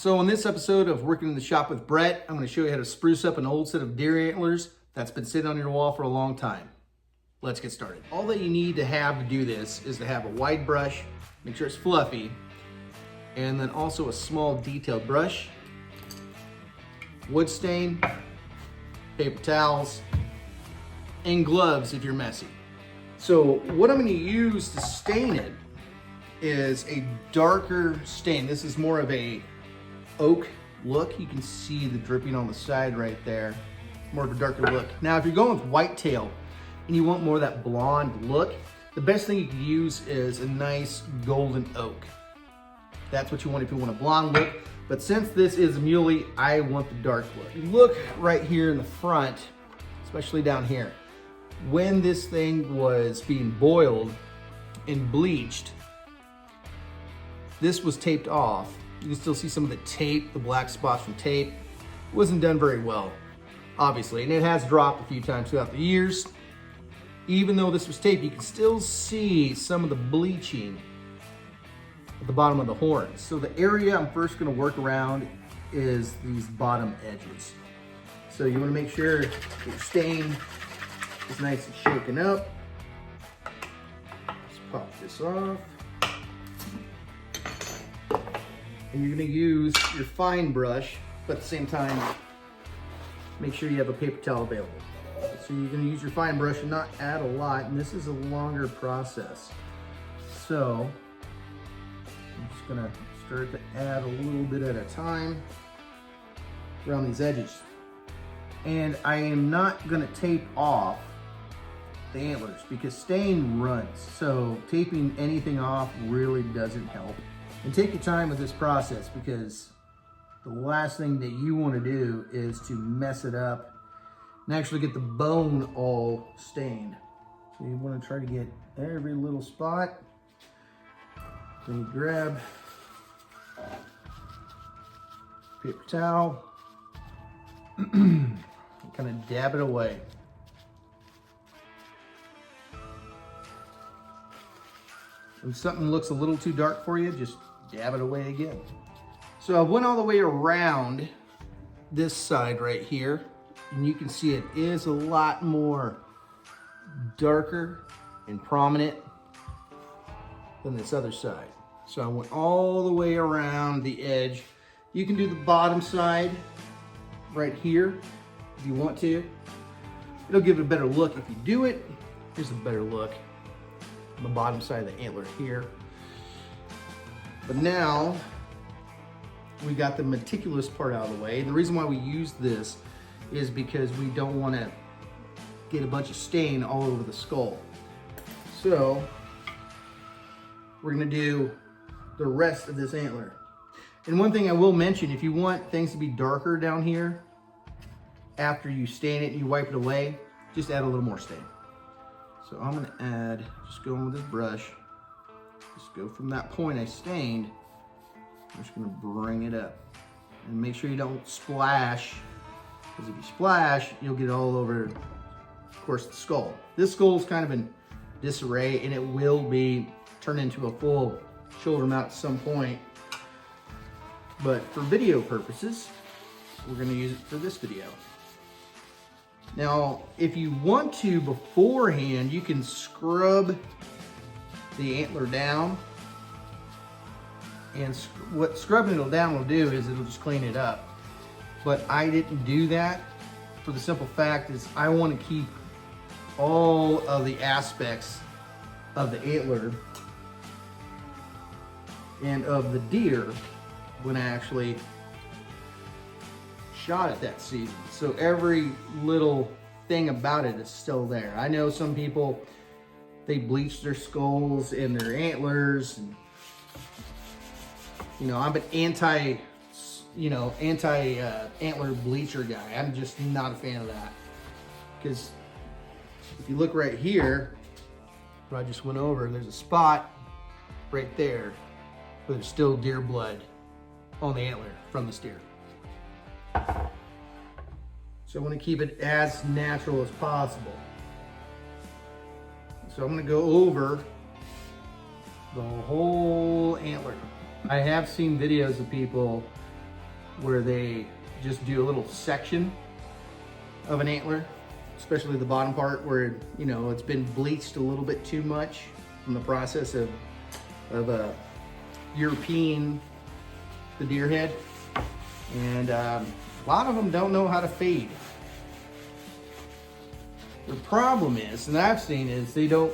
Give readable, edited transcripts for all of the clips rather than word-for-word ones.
So in this episode of Working in the Shop with Brett, I'm going to show you how to spruce up an old set of deer antlers that's been sitting on your wall for a long time. Let's get started. All that you need to have to do this is to have a wide brush, make sure it's fluffy, and then also a small detailed brush, wood stain, paper towels, and gloves if you're messy. So what I'm going to use to stain it is a darker stain. This is more of a oak look. You can see the dripping on the side right there. More of a darker look. Now, if you're going with whitetail and you want more of that blonde look, the best thing you can use is a nice golden oak. That's what you want if you want a blonde look. But since this is muley, I want the dark look. Look right here in the front, especially down here. When this thing was being boiled and bleached, this was taped off. You can still see some of the tape, the black spots from tape. It wasn't done very well, obviously, and it has dropped a few times throughout the years. Even though this was taped, you can still see some of the bleaching at the bottom of the horns. So the area I'm first gonna work around is these bottom edges. So you wanna make sure your stain is nice and shaken up. Let's pop this off. And you're gonna use your fine brush, but at the same time, make sure you have a paper towel available. So you're gonna use your fine brush and not add a lot, and this is a longer process. So, I'm just gonna start to add a little bit at a time around these edges. And I am not gonna tape off the antlers because stain runs. So taping anything off really doesn't help. And take your time with this process because the last thing that you want to do is to mess it up and actually get the bone all stained. So you want to try to get every little spot. Then you grab paper towel and kind of dab it away. If something looks a little too dark for you, just dab it away again. So I went all the way around this side right here, and you can see it is a lot more darker and prominent than this other side. So I went all the way around the edge. You can do the bottom side right here if you want to. It'll give it a better look if you do it. Here's a better look. The bottom side of the antler here. But now we got the meticulous part out of the way. And the reason why we use this is because we don't want to get a bunch of stain all over the skull. So we're going to do the rest of this antler. And one thing I will mention, if you want things to be darker down here, after you stain it and you wipe it away, just add a little more stain. So I'm gonna add, just going with this brush, just go from that point I stained, I'm just gonna bring it up. And make sure you don't splash, because if you splash, you'll get all over, of course, the skull. This skull is kind of in disarray, and it will be turned into a full shoulder mount at some point. But for video purposes, we're gonna use it for this video. Now, if you want to beforehand, you can scrub the antler down. And what scrubbing it down will do is it'll just clean it up. But I didn't do that for the simple fact is I want to keep all of the aspects of the antler and of the deer when I actually shot it that season. So every little thing about it is still there. I know some people, they bleach their skulls and their antlers. And, you know, I'm an anti antler bleacher guy. I'm just not a fan of that. Because if you look right here, where I just went over, there's a spot right there where there's still deer blood on the antler from this deer. So I want to keep it as natural as possible. So I'm going to go over the whole antler. I have seen videos of people where they just do a little section of an antler, especially the bottom part where, you know, it's been bleached a little bit too much from the process of European the deer head. And a lot of them don't know how to fade. The problem is, and I've seen, is they don't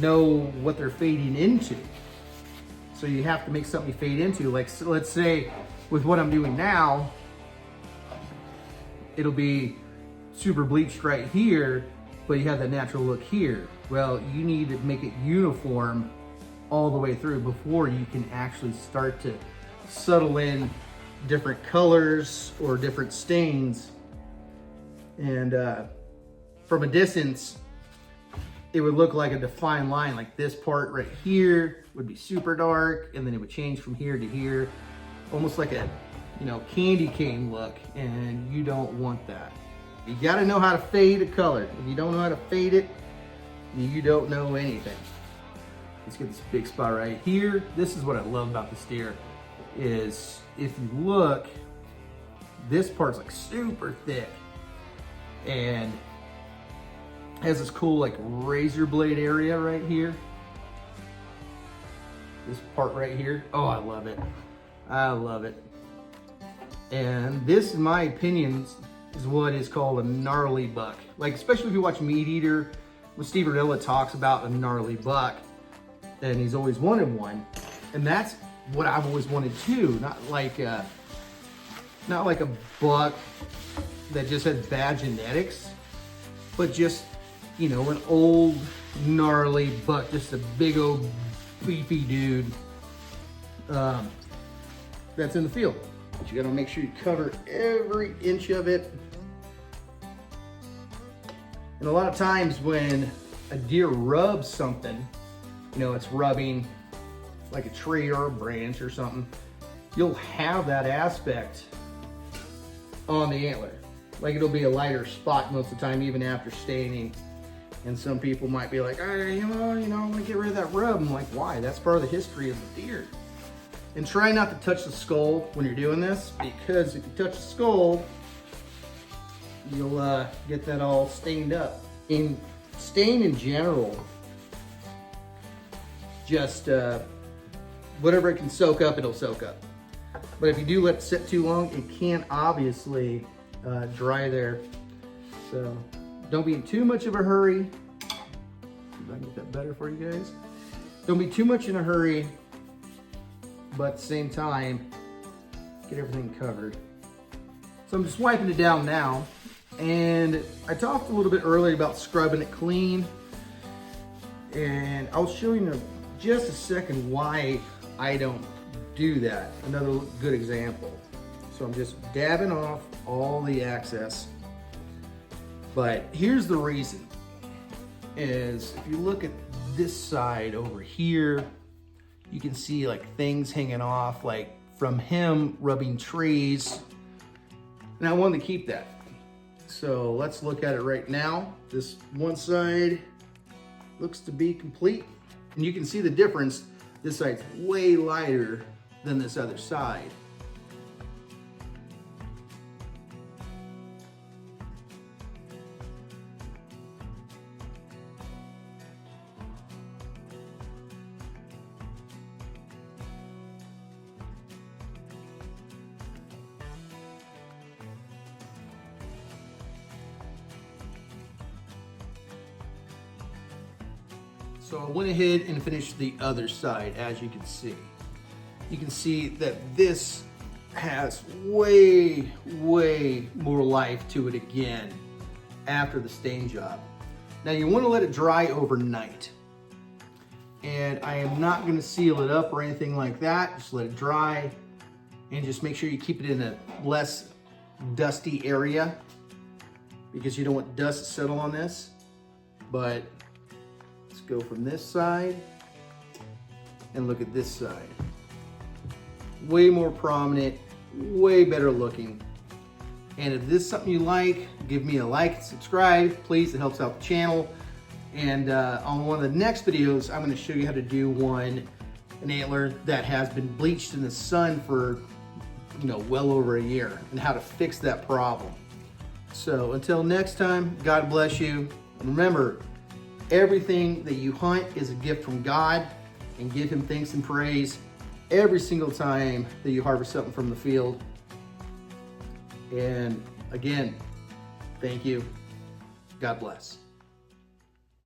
know what they're fading into. So you have to make something you fade into. Like, so let's say with what I'm doing now, it'll be super bleached right here, but you have that natural look here. Well, you need to make it uniform all the way through before you can actually start to settle in different colors or different stains. And from a distance, it would look like a defined line. Like this part right here would be super dark, and then it would change from here to here, almost like a, you know, candy cane look, and you don't want that. You gotta know how to fade a color. If you don't know how to fade it, you don't know anything. Let's get this big spot right here. This is what I love about this deer, is if you look, this part's like super thick and has this cool like razor blade area right here. This part right here, oh, I love it. I love it. And this, in my opinion, is what is called a gnarly buck. Like, especially if you watch Meat Eater, when Steve Ardilla talks about a gnarly buck, and he's always wanted one. And that's what I've always wanted too. Not like a buck that just has bad genetics, but just, you know, an old gnarly buck, just a big old beefy dude that's in the field. But you gotta make sure you cover every inch of it. And a lot of times when a deer rubs something, you know, it's rubbing like a tree or a branch or something, you'll have that aspect on the antler. Like, it'll be a lighter spot most of the time, even after staining. And some people might be like, hey, you know, I want to get rid of that rub. I'm like, why? That's part of the history of the deer. And try not to touch the skull when you're doing this, because if you touch the skull, you'll get that all stained up. In stain in general, just whatever it can soak up, it'll soak up. But if you do let it sit too long, it can obviously dry there. So don't be in too much of a hurry. See if I can get that better for you guys. Don't be too much in a hurry, but at the same time, get everything covered. So I'm just wiping it down now. And I talked a little bit earlier about scrubbing it clean. And I'll show you in just a second why I don't do that. Another good example. So I'm just dabbing off all the excess. But here's the reason, is if you look at this side over here, you can see like things hanging off, like from him rubbing trees. And I wanted to keep that. So let's look at it right now. This one side looks to be complete. And you can see the difference. This side's way lighter than this other side. So I went ahead and finished the other side, as you can see. You can see that this has way, way more life to it again after the stain job. Now you want to let it dry overnight. And I am not going to seal it up or anything like that. Just let it dry and just make sure you keep it in a less dusty area, because you don't want dust to settle on this. But let's go from this side and look at this side. Way more prominent, way better looking. And if this is something you like, give me a like and subscribe, please. It helps out the channel. And on one of the next videos, I'm going to show you how to do an antler that has been bleached in the sun for well over a year, and how to fix that problem. So until next time, God bless you. And remember, everything that you hunt is a gift from God, and give him thanks and praise every single time that you harvest something from the field. And again, thank you. God bless.